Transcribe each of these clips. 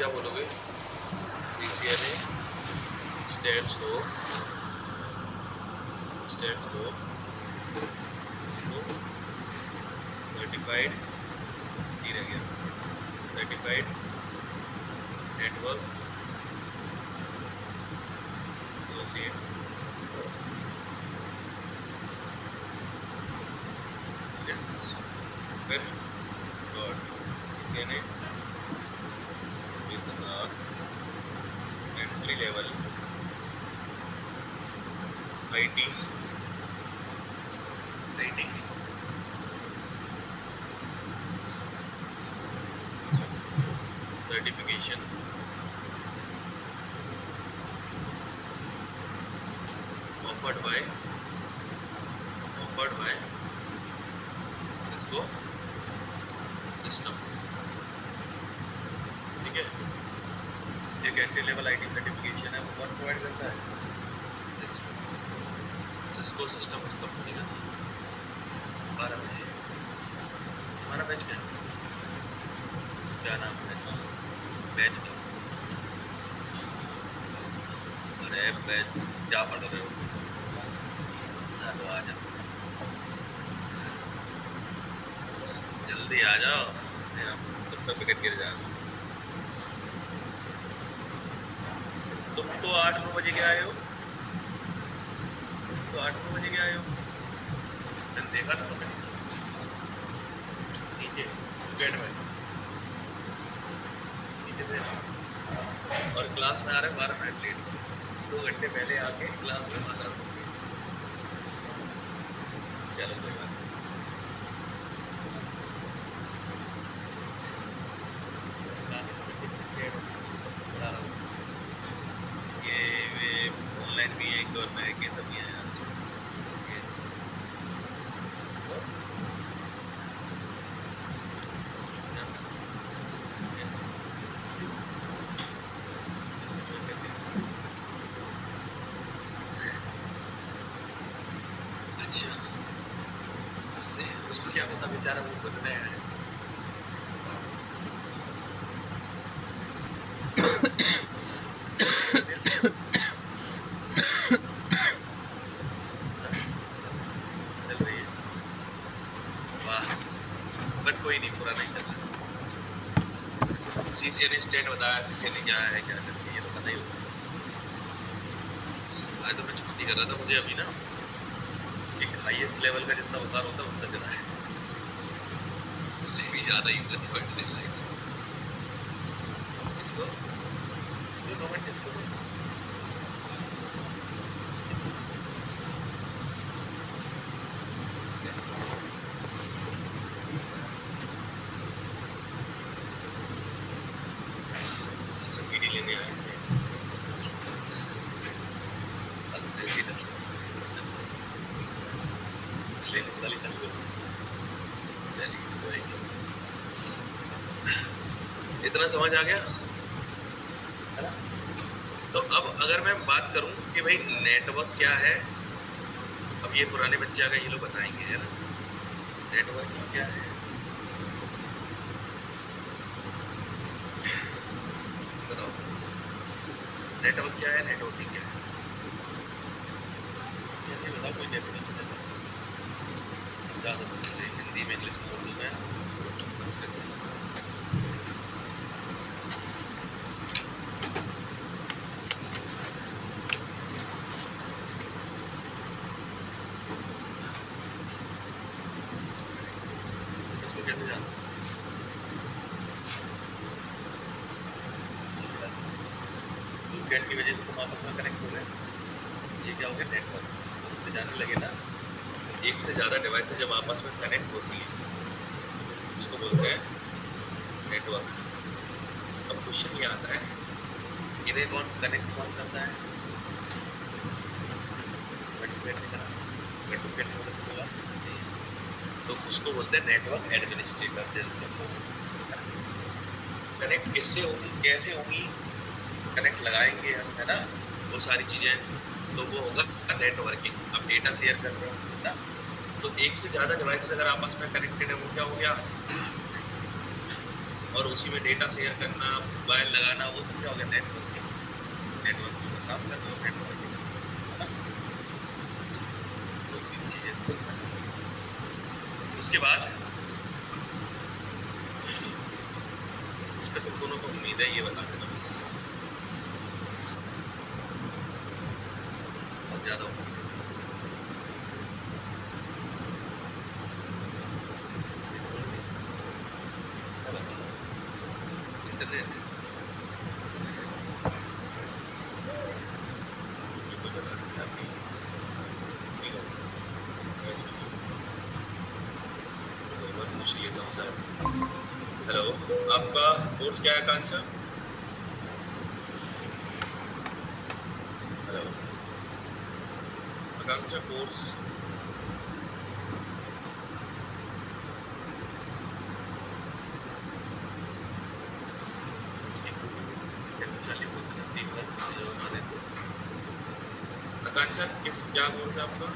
क्या बोलोगे? CCNA state scope इसको सर्टिफाइड सी रह गया, सर्टिफाइड नेटवर्क एसोसिएट, फिर dot CCNA with entry level IT rating certification offered by इसको सिस्टम, ठीक है। एक एंट्री लेवल IT सर्टिफिकेशन है, वो कौन प्रोवाइड करता है? सिस्को सिस्टम उसका, ठीक है। 12 बजे हमारा बैच क्या नाम है बैच का? अरे बैच क्या पढ़ रहे हो? चलो आ जाओ, जल्दी आ जाओ, तब तक विकेट गिर जाएगा। तुम तो 8-9 बजे के आए हो, देखा था तुमने नीचे गेट में, नीचे से, और क्लास में आ रहे 12 मिनट लेट, 2 घंटे पहले आके क्लास में माता। चलो कोई बात नहीं, ये ऑनलाइन भी है और मेरे के सब भी है यार। अच्छा, उसको क्या पता बेचारा, वो खुद में है। कोई नहीं, पूरा नहीं चल रहा। CCNA स्टेट बताया, CCNA क्या है क्या करती है, ये तो पता ही होगा। आज तो मैं छुट्टी कर रहा था, मुझे अभी ना एक हाईएस्ट लेवल का जितना बुखार होता है उतना चला है, उससे भी ज़्यादा ही इसको लेने आए थे। इतना समझ आ गया है ना? तो अब अगर मैं बात करूं कि भाई नेटवर्क क्या है, अब ये पुराने बच्चे आ गए, ये लोग बताएंगे है ना नेटवर्क क्या है। बताओ नेटवर्क क्या है, नेटवर्किंग क्या है, कैसे बताओ, कोई डेफिनेशन है समझा दो, हिंदी में इंग्लिश में बोल दूँ मैं, संस्कृत में। इसको कैसे जानते हैं? गेट की वजह से तुम आपस में कनेक्ट हो गए, ये क्या हो गया, नेटवर्क। उससे जाने लगे ना, एक से ज़्यादा डिवाइस जब आपस में कनेक्ट होती है उसको बोलते हैं नेटवर्क। अब क्वेश्चन ये आता है, इन्हें कौन करता है? बोला तो उसको बोलते हैं नेटवर्क एडमिनिस्ट्रेटर। जैसे कनेक्ट किससे होगी, कैसे होगी, कनेक्ट लगाएंगे हम, है ना, वो सारी चीजें, तो वो होगा नेटवर्किंग। अब डेटा शेयर कर रहे हो ना, तो एक से ज्यादा डिवाइसेस अगर आपस में कनेक्टेड है वो क्या हो गया, और उसी में डेटा शेयर करना, मोबाइल लगाना, वो सब क्या हो गया? नेटवर्किंग। नेटवर्किंग का काम कर रहे हो, नेटवर्किंग, है ना? 2-3 चीजें समझ। उसके बाद इस पे तुम दोनों को उम्मीद है, ये बता देना बस, बहुत ज्यादा उम्मीद है। क्या बताओ? इंटरनेट, ये कोई बता देंगे आपकी, ठीक है? वैसे तो एक बार पूछ लेता हूँ सर। हेलो, आपका कोर्स क्या है आकांक्षा? हेलो आकांक्षा, कोर्स चालू होते हैं 3 बार जो हमारे को। आकांक्षा किस क्या कोर्स है आपका?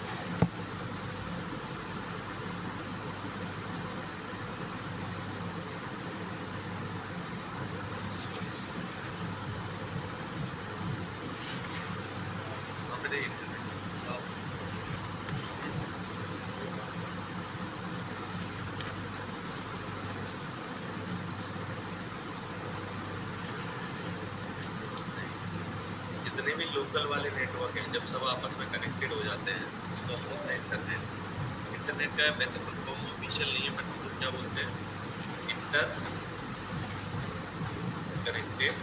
वहाँ पे देखिए इंटरनेट आप, जितने भी लोकल वाले नेटवर्क हैं, जब सब आपस में कनेक्टेड हो जाते हैं, उसको हम बोलते हैं इंटरनेट। इंटरनेट का वैसे फुल फॉर्म ऑफिशियल नहीं है, बट उसको क्या बोलते हैं? Inter connected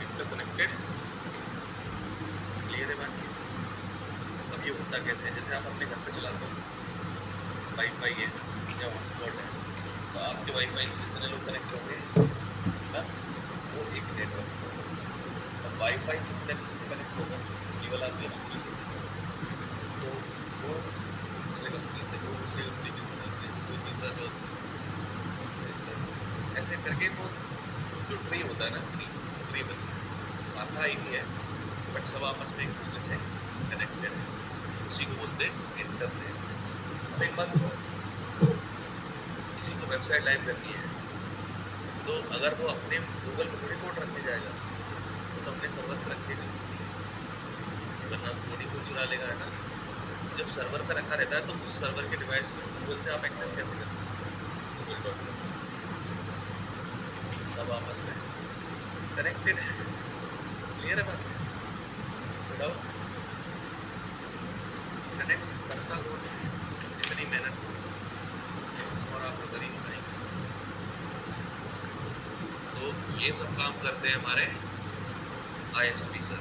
interconnected. क्लियर है बात? अब ये होता कैसे है? जैसे आप अपने घर पे चलाते हो, वाईफाई है या हॉटस्पॉट है, तो आपके वाईफाई से जितने लोग कनेक्ट होंगे ना, वो एक नेटवर्क होगा। अब वाईफाई किसी ना किसी से कनेक्ट होगा, केवल आती है ना किसी से, तो वो दूसरे कंपनी से, वो दूसरे कंपनी से, कोई तीसरा, चौथा, ऐसे करके वो जो ट्री होता है ना, ट्री बनता है, शाखा एक ही है, बट सब आपस में एक दूसरे से कनेक्टेड है, उसी को बोलते हैं इंटरनेट। अब एक बात बताओ, किसी को वेबसाइट लाइव करनी है, तो अगर वो अपने गूगल पे थोड़ी कोड रखने जाएगा, वो तो अपने सर्वर पे रखेगा, वरना थोड़ी कोई चुरा लेगा, है ना? जब सर्वर पे रखा रहता है, तो उस सर्वर के डिवाइस को गूगल से आप एक्सेस कैसे कर सकते हो? गूगल.com, क्योंकि सब आपस में कनेक्टेड है। क्लियर है बात? बताओ, कनेक्ट करता कौन है? इतनी मेहनत और आप तो कर ही नहीं पाएंगे। तो ये सब काम करते हैं हमारे आईएसपी सर।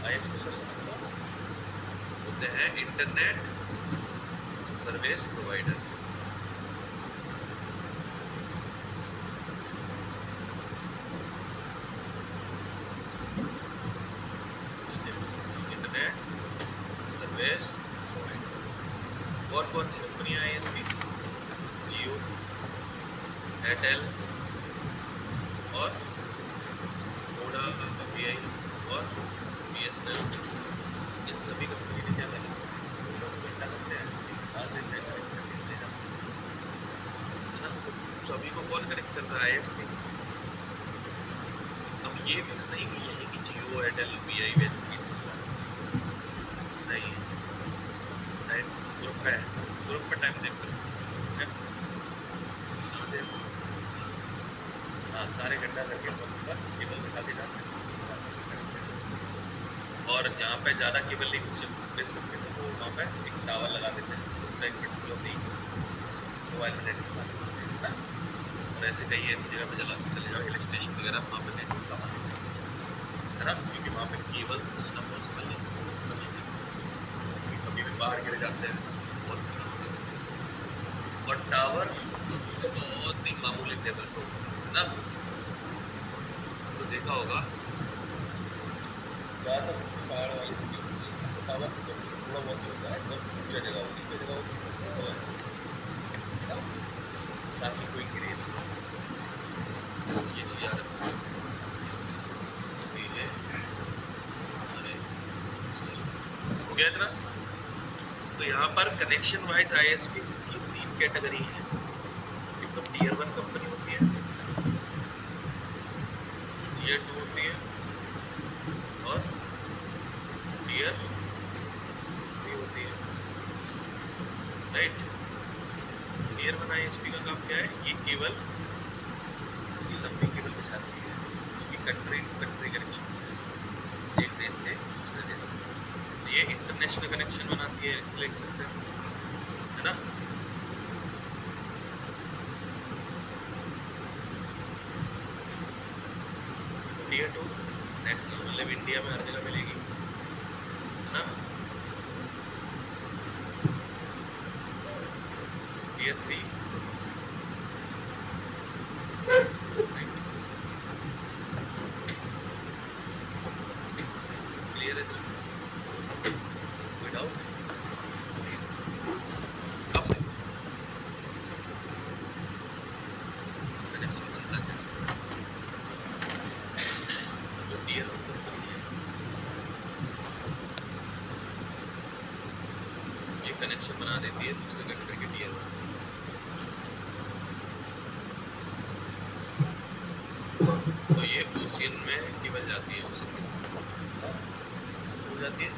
आईएसपी सर समझते हो? होते हैं internet service provider. Internet service provider. कौन सी कंपनियां हैं इसकी? जियो, एयरटेल और वोडा, वीआई और बीएसएनएल। इन सभी कंपनी ने क्या करा? लोगों को इतना करते हैं, माल देते हैं, कनेक्ट करके ले जाते हैं, है ना? तो सभी को कौन कनेक्ट कर रहा है? आईएसपी। अब ये फिक्स नहीं कि यही कि जियो, एयरटेल, वीआई वैसे ये सब चला रहे हैं। नहीं, टाइम ग्रुप पे है, ग्रुप पे टाइम देख लो, है? हाँ देख लो। हाँ, सारे गड्ढा करके अपना ऊपर केबल बिठा के जाते हैं, और आपस में कनेक्टेड होते हैं। और जहाँ पे ज़्यादा केबल नहीं भेज सकते, तो वो वहाँ पे एक टावर लगा देते हैं, उस टाइम पे जो अपनी मोबाइल में नेटवर्क चलाने के लिए, है ना? और ऐसे कई ऐसी जगह पे चले जाओ, हिल स्टेशन वगैरह, वहाँ पे नेटवर्क कम आता है ना? क्योंकि वहाँ पे केबल पहुँचना पॉसिबल नहीं है, ऊपर नीचे, क्योंकि कभी भी पहाड़ गिर जाते हैं, बहुत नुकसान हो सकता है। और टावर बहुत ही मामूली लेवल पे होता है ना? तो देखा होगा, ज़्यादातर जितनी पहाड़ वाली सिटी होती है, वहाँ पे टावर थोड़ा बहुत ही होता है, एकदम ऊंचा जगह हो, नीचे जगह हो तो थोड़ा सा वैसे होता है ना? ताकि कोई गिरे नहीं, ये चीज़ याद रखना। तो ये है हमारे सर। गया इतना। तो यहाँ पर कनेक्शन वाइज आईएसपी की 3 कैटेगरी है। एक तो टीयर 1 कंपनी होती है, टीयर 2 होती है और टीयर 3 होती है, राइट। टीयर 1 आईएसपी का काम क्या है? ये केवल लंबी केबल बिछाती है, उसकी कंट्री टू कंट्री कनेक्शन, एक देश से दूसरे देश। ये इंटरनेशनल कनेक्शन बनाती है, इसलिए लिख सकते हैं, है ना। टीयर 2 नेशनल, मतलब इंडिया में हर जगह मिलेगी, है ना। टीयर 3 क्लियर है, कोई डाउट? अब कनेक्शन बनता है कैसे? जो टीयर 1 कंपनी है ये कनेक्शन बना देती है दूसरे कंट्री के टीयर 1। तो ये ओशियन में केबल जाती है, ओशियन हो जाती है,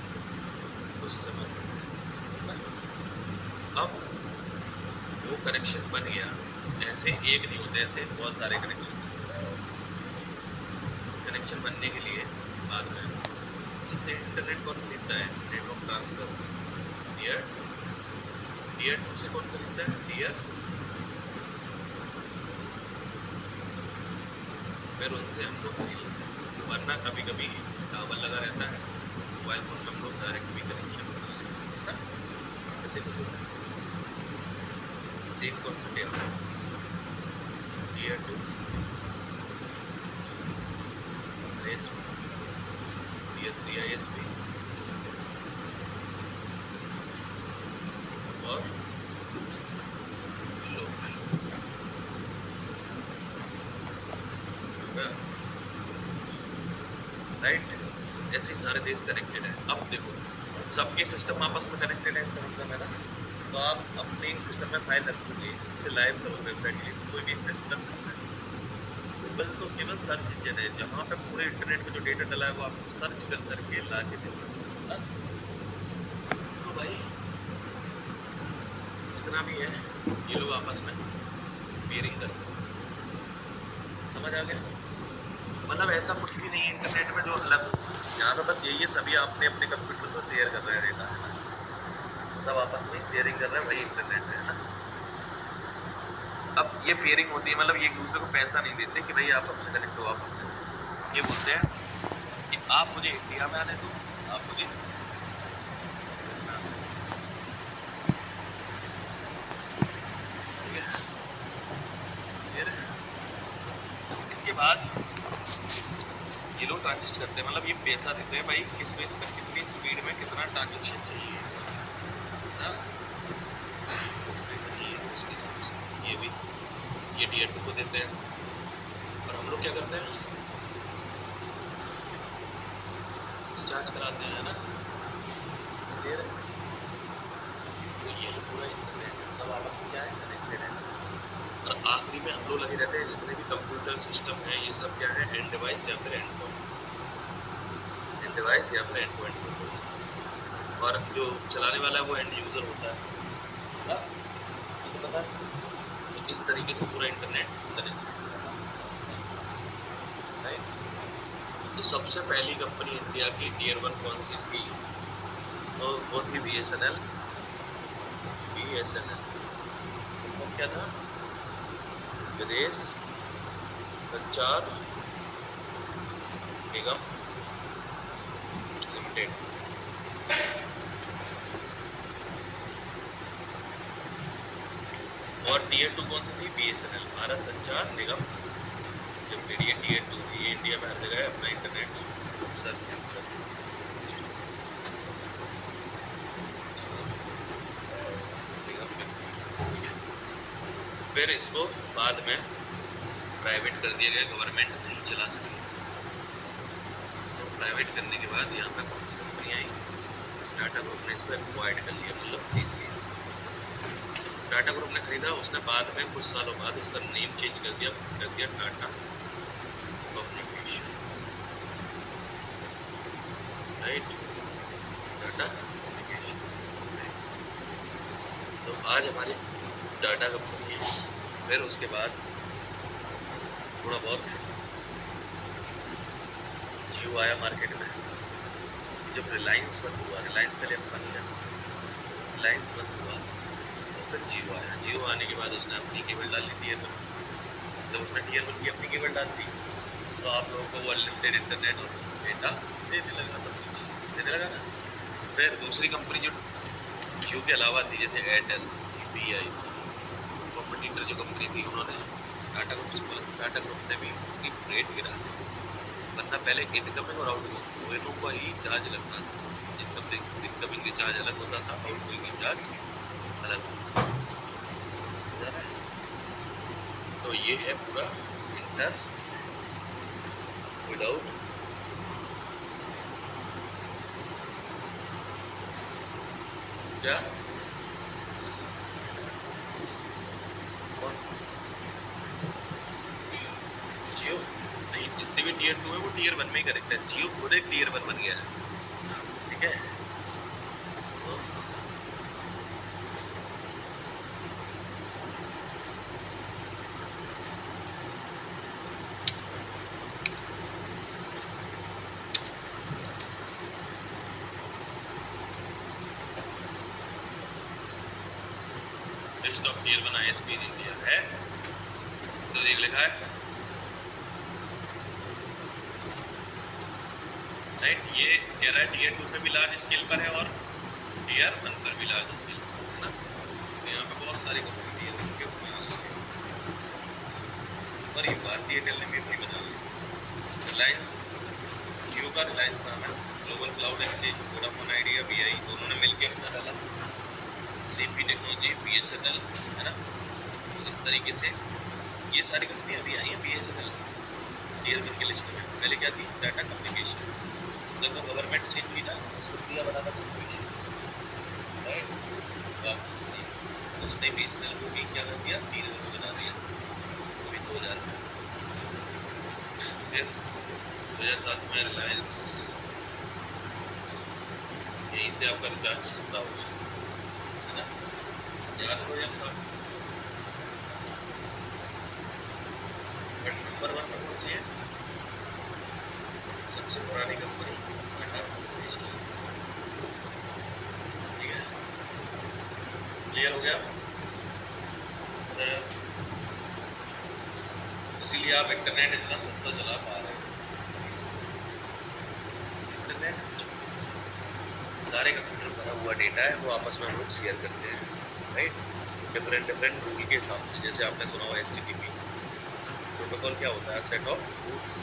उसी समय। अब वो कनेक्शन बन गया, ऐसे एक नहीं होते, ऐसे बहुत सारे कनेक्शन बनने के लिए बाद में इनसे इंटरनेट कौन खरीदता है? नेटवर्क ट्रांसफर टीयर 2 से कौन खरीदता है? टीयर। फिर उनसे हम लोग खरीद लेते हैं, वरना कभी कभी टावर लगा रहता है, मोबाइल फोन में हम लोग डायरेक्ट भी कनेक्शन बना लेते हैं, ऐसे भी होता है। सेम कॉन्सेप्ट है टीयर 2 आईएसपी, टीयर 3 आईएसपी और लोकल, राइट। ऐसे सारे देश कनेक्टेड है। अब देखो सबके सिस्टम आपस में कनेक्टेड है, इसका मतलब है ना। तो आप अपने सिस्टम में फाइल रखोगे, उसे लाइव करोगे वेबसाइट के लिए, कोई भी एक्सेस कर सकता है। गूगल तो केवल सर्च इंजन है, जहाँ पे पूरे इंटरनेट में जो डेटा डला है वो आपको सर्च कर करके ला के देगा। तो भाई जितना भी है ये लोग आपस में पेयरिंग करते हैं, समझ आ गया? मतलब ऐसा कुछ भी नहीं है इंटरनेट में जो अलग हो, यहाँ पे बस यही है, सभी आपने अपने कंप्यूटर से शेयर कर रहे हैं डेटा, है ना। सब आपस में शेयरिंग कर रहे हैं, वही इंटरनेट है ना। अब ये पेयरिंग होती है, मतलब ये एक दूसरे को पैसा नहीं देते कि भाई आप हमसे कनेक्ट हो, आप हमसे, ये बोलते हैं कि आप मुझे इंडिया में आने दो, आप मुझे इसमें आने दो, ठीक है। फिर इसके बाद ये लोग ट्रांजिस्ट करते हैं, मतलब ये पैसा देते हैं भाई किस बेस पर, कितनी स्पीड में कितना ट्रांजेक्शन चाहिए, है ना। ये भी ये टीयर 2 को देते हैं, और हम लोग क्या करते हैं? रिचार्ज कराते हैं, है ना। फिर तो ये पूरा इंटरनेट सब आपस में क्या है? कनेक्टेड है। और आखिरी में हम लोग लगे रहते हैं, जितने भी कंप्यूटर सिस्टम है ये सब क्या है? एंड डिवाइस या फिर एंड पॉइंट, एंड डिवाइस या फिर एंड पॉइंट, और जो चलाने वाला है वो एंड यूजर होता है, ये तो पता है। तो इस तरीके से पूरा इंटरनेट कनेक्ट है। तो सबसे पहली कंपनी इंडिया की टीयर 1 कौन सी थी? तो वो थी BSNL। वो क्या था? विदेश संचार निगम लिमिटेड। और टीयर 2 कौन सी थी? BSNL, भारत संचार निगम लिमिटेड। ये टीयर 2 थी, ये इंडिया में हर जगह अपना इंटरनेट सर्च करता है। फिर इसको बाद में प्राइवेट कर दिया गया, गवर्नमेंट नहीं चला सकी। तो प्राइवेट करने के बाद यहाँ पे कौन सी कंपनी आई? टाटा टाटा ग्रुप ने इसको एक्वायर्ड कर लिया, मतलब खरीद लिया। टाटा ग्रुप ने खरीदा, उसने बाद में कुछ सालों बाद उसका नेम चेंज कर दिया Tata communication, right, Tata communication. तो आज हमारी टाटा कंपनी है। फिर उसके बाद थोड़ा बहुत जियो आया मार्केट में। जब रिलायंस बंद हुआ, रिलायंस का लिया बन गया, रिलायंस बंद हुआ तो फिर जियो आया। जियो आने के बाद उसने अपनी केबल डाल ली टीयर वन। जब उसने टीयर वन की अपनी केबल डाल दी तो आप लोगों को वो अनलिमिटेड इंटरनेट और डेटा देने लगा, सब कुछ देने लगा ना। फिर दूसरी कंपनी जो जियो के अलावा थी, जैसे एयरटेल, वीआई, कॉम्पिटिटर जो कंपनी थी, उन्होंने टाटा ग्रुप से बोला, टाटा ग्रुप ने भी उनकी रेट गिरा दी। वरना पहले इनकमिंग और आउटगोइंग दोनों का ही चार्ज लगता था। इनकमिंग रिचार्ज अलग होता था, आउटगोइंग रिचार्ज अलग होता था। तो ये है पूरा इंटर विदाउट क्या जियो नहीं, जितने भी टीयर 2 है वो टीयर 1 में ही करेक्ट है। जियो खुद एक टीयर 1 बन गया है, ठीक है। तो list of tier 1 ISP in India है, तो देख लिखा है, राइट। ये कह रहा है टीयर 2 पे भी लार्ज स्केल पर है और टीयर 1 पर भी लार्ज स्केल पर है ना। तो यहाँ पे बहुत सारी कंपनी टीयर 1 के उसमें आ गई है, और ये भारतीय एयरटेल ने भी अपनी बना ली। रिलायंस, जियो का रिलायंस नाम है, global cloud exchange, Vodafone idea, VI दोनों ने मिलकर अपना डाला, सीपी टेक्नोलॉजी, बीएसएनएल, है ना। तो इस तरीके से ये सारी कंपनी अभी आई है बीएसएनएल टीयर 1 की लिस्ट में। पहले क्या थी, टाटा कम्युनिकेशन। जब वो गवर्नमेंट चेंज हुई ना, उसको दिया बना था कम्युनिकेशन, राइट। उसने बीएसएनएल को भी क्या कर दिया, टीयर 1 बना दिया, वो भी 2000 में। फिर 2007 में रिलायंस, यहीं से आपका रिचार्ज सस्ता हो गया, है ना। याद हो 2007। बट नंबर 1 पर कौन सी है, सबसे पुरानी कंपनी टाटा कम्युनिकेशन, ठीक है। क्लियर हो गया। तो इसीलिए आप इंटरनेट इतना सस्ता चला पा रहे हो। इंटरनेट सारे कंप्यूटर भरा हुआ डेटा है, वो आपस में हम लोग शेयर करते हैं, राइट। डिफरेंट डिफरेंट रूल के हिसाब से। जैसे आपने सुना हुआ HTTP प्रोटोकॉल क्या होता है, सेट ऑफ रूल्स।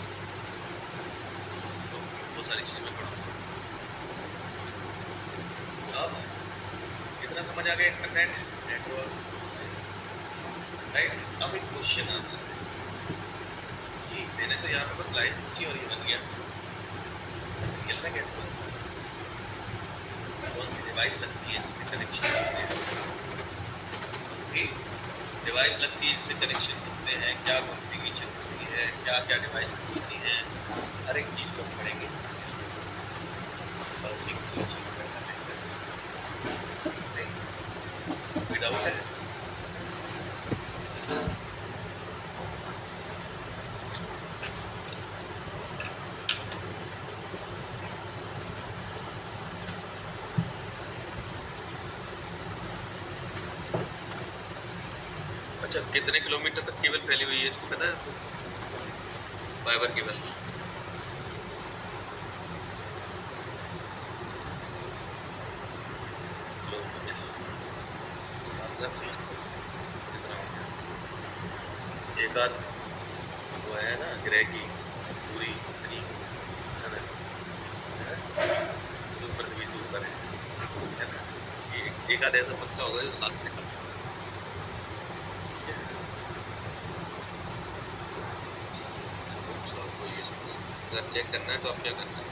तो वो सारी चीज़ में पढ़ा। अब कितना समझ आ गया इंटरनेट नेटवर्क, राइट। अब एक क्वेश्चन आता है कि मैंने तो यहाँ पे बस लाइन खींची और ये बन गया, खेलना कैसे बनता है, कौन सी डिवाइस लगती है जिससे कनेक्शन करते हैं, कौन सी डिवाइस लगती है जिससे कनेक्शन करते हैं, क्या कॉन्फ़िगरेशन होती है, क्या क्या डिवाइसेस होती हैं, हर एक चीज़ को हम पढ़ेंगे। और एक चीज़ कोई डाउट है। अच्छा, कितने किलोमीटर तक केबल फैली हुई है इसको पता है आपको, फाइबर केबल? किलोमीटर 7 लाख कितना हो गया, एक आध वो है ना ग्रह की पूरी इतनी, है ना, तो ऊपर से 20 ऊपर है ना। एक आध ऐसा पक्का होगा जो 7 से कम है, ठीक है। तो आपको ये अगर चेक करना है तो आप क्या करना है,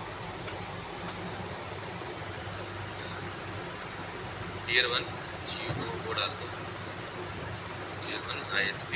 टियर 1 वो डाल दो, टियर 1 ISP।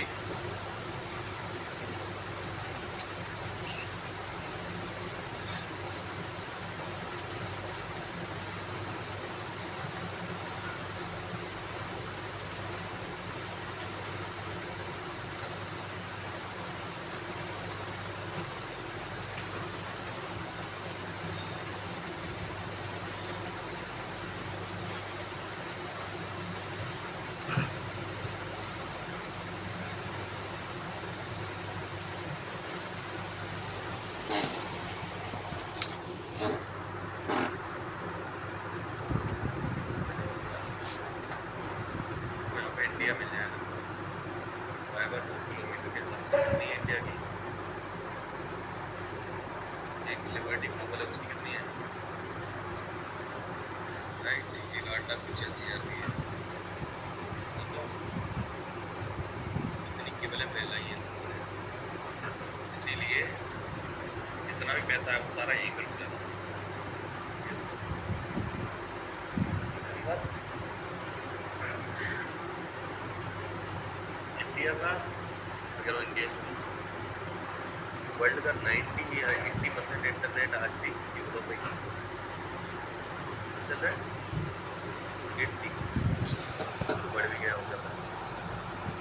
इंडिया में जाएगा फाइबर 2 किलोमीटर के हिसाब से कितनी है इंडिया की, 1 लिबर्टी ग्लोबल है उसकी कितनी है, राइट 1,85,000 भी है। तो इतनी केबलें फैलाई है, इसीलिए जितना भी पैसा है वो सारा यहीं पर जाता है। इंडिया का अगर इंडिया वर्ल्ड का 90 या 80% इंटरनेट आज भी यूरोप में ही चल रहा है, 80 बढ़ भी गया होगा,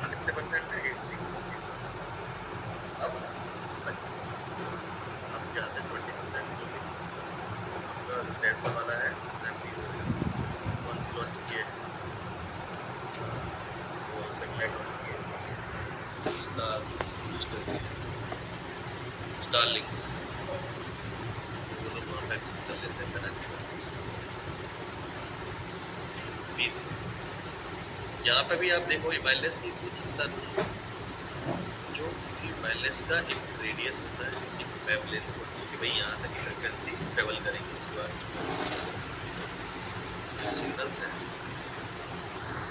कितने परसेंट है 80। अब हम चाहते हैं 20% जो कि टेस्ट वाला है, कौन सी लॉन्च की है, वो सेटेलाइट लॉन्च की है, स्टारलिंक, वो लोग वहाँ पे एक्सेस कर लेते हैं कनेक्ट प्लीज। यहाँ पे भी आप देखो ये वायरलेस की कोई चिंता नहीं है, जो वायरलेस का एक रेडियस होता है, एक वेवलेंथ होती है कि भाई यहाँ तक फ्रिक्वेंसी ट्रेवल करेंगे, उसके बाद सिग्नल्स हैं।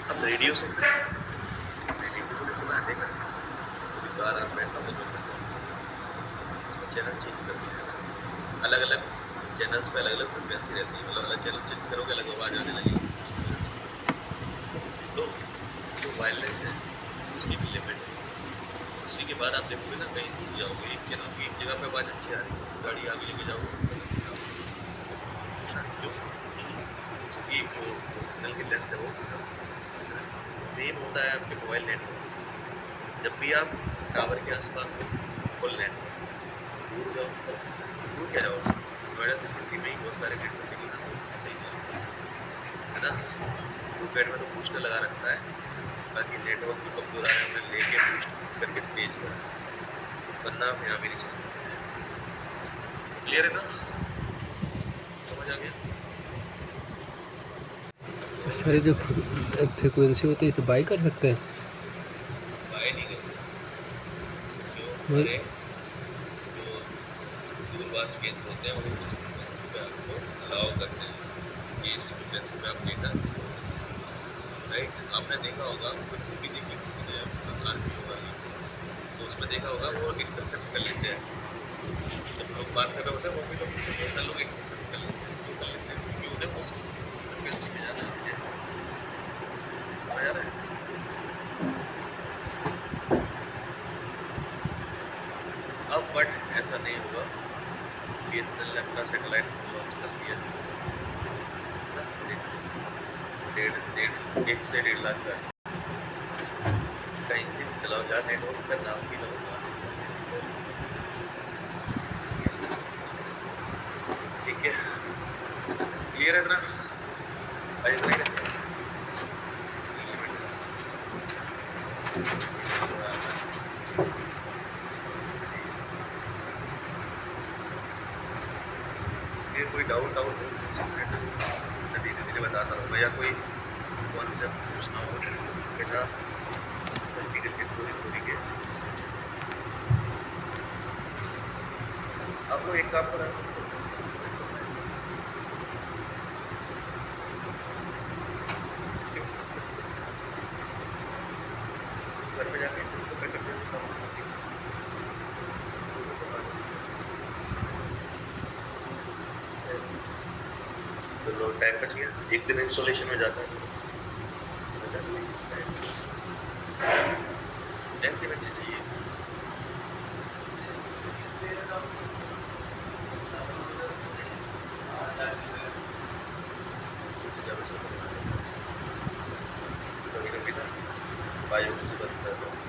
अब रेडियो से रेडियो को थोड़ी सुना देगा, कभी कार आप बैठा हो तो चैनल चेंज करते हैं, अलग अलग चैनल्स पे अलग अलग फ्रिक्वेंसी रहती है, मतलब अलग चैनल चेंज करोगे अलग आवाज़ आने लगेगी। तो जो वायरलेस है उसकी भी लिमिट है, उसी के बाद आप देखोगे ना कहीं दूर जाओगे, एक चैनल की एक जगह पे आवाज़ अच्छी आ रही है, गाड़ी आगे लेके जाओगे जो उसकी जो सिग्नल की लेंथ है वो सेम होता है आपके मोबाइल नेटवर्क से। जब भी आप टावर के आसपास हो फुल नेटवर्क, दूर जाओ तो दूर क्या जाओ, नोएडा सिटी में ही बहुत सारे नेटवर्क के लिए तो सही है ना। प्रीपेड में तो बूस्टर लगा रखा है ताकि नेटवर्क जो कमजोर आ रहे हैं उन्हें लेके बूस्ट करके तेज करें, वरना आप यहाँ भी नहीं चल सकते। क्लियर है ना, समझ आ गया। सारी जो फ्रिक्वेंसी होती है इसे बाई कर सकते हैं, बाय नहीं कर सकते, जो वही हमारे जो दूरभाष केंद्र होते हैं वो उस फ्रिक्वेंसी पे आपको अलाउ करते हैं कि इस फ्रिक्वेंसी पे आप डेटा ले सकते हैं, राइट। आपने देखा होगा कोई मूवी देखी किसी ने RPO वाली, तो उसमें देखा होगा वो इंटरसेप्ट कर लेते हैं, जब लोग बात कर रहे होते हैं वो भी लोग से बहुत सारे लोग इंटरसेप्ट कर लेते हैं, क्यों कर लेते हैं, क्योंकि उन्हें उस फ्रिक्वेंसी पे जाना है, समझ आ रहा है। अब बट ऐसा नहीं होगा, BSNL ने अपना सैटेलाइट फोन लॉन्च कर दिया है ना, 1 से 1.5 लाख का, कहीं से भी चलाओ जहाँ नेटवर्क का नाम भी ना हो वहाँ से चलाओ, ठीक है। क्लियर है इतना, भाई इतना ही रखना, लिमिट है ये कोई डाउट हो पूछ सकते हैं, मैं धीरे धीरे बताता रहूँगा, या कोई कॉन्सेप्ट पूछना हो बेटा प्रैक्टिकल के थोड़ी के। आप लोग एक काम करा सकते हो, घर में जाके सिस्टम पे करके काम करते हैं, चलो टाइम बच गया, एक दिन इंस्टॉलेशन में जाता है। ऐसे बच्चे चाहिए। कुछ ज़्यादा से कभी कभी ना बायो से बनता है